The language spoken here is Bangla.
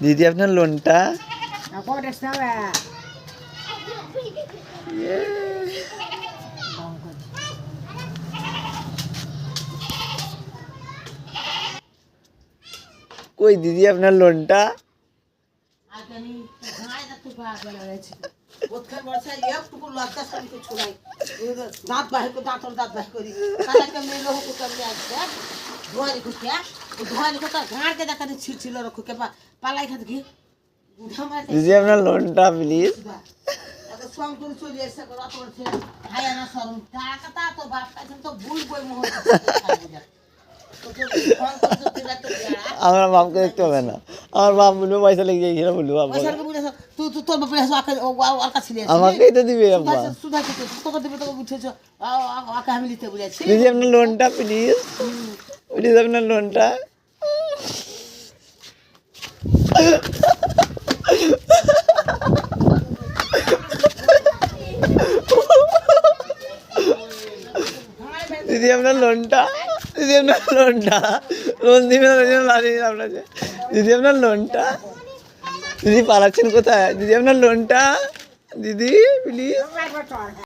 দিদি আপনার লোনটা কই দিদি আপনার লোনটা দাঁত বাহির করে দাঁত বাহির করি ধোয়ানি খুঁজে ধোয়ানি কোথা ঘাড়কে দেখা ছিড়ছিল খুঁকে পালাই খাতে কি দিদি আপনার লোনটা প্লিজ সং করে চলে এসে হাই আনা সরম টাকা তা তো বাপ কাছে তো ভুল বই মোহ আমার বাপকে দেখতে হবে না আমার বাপ বলবো পয়সা লেগে গিয়েছিল বলবো তোর বাপের কাছে আমাকেই তো দিবে আব্বা সুধা তোকে দেবে তোকে বুঝেছ আকে আমি নিতে বলেছি দিদি আপনার লোনটা প্লিজ প্লিজ আপনার লোনটা দিদি আপনার লোনটা দিদি আপনার লোনটা লোন দিবেন আপনাকে দিদি আপনার লোনটা দিদি পালাচ্ছেন কোথায় দিদি আপনার লোনটা দিদি প্লিজ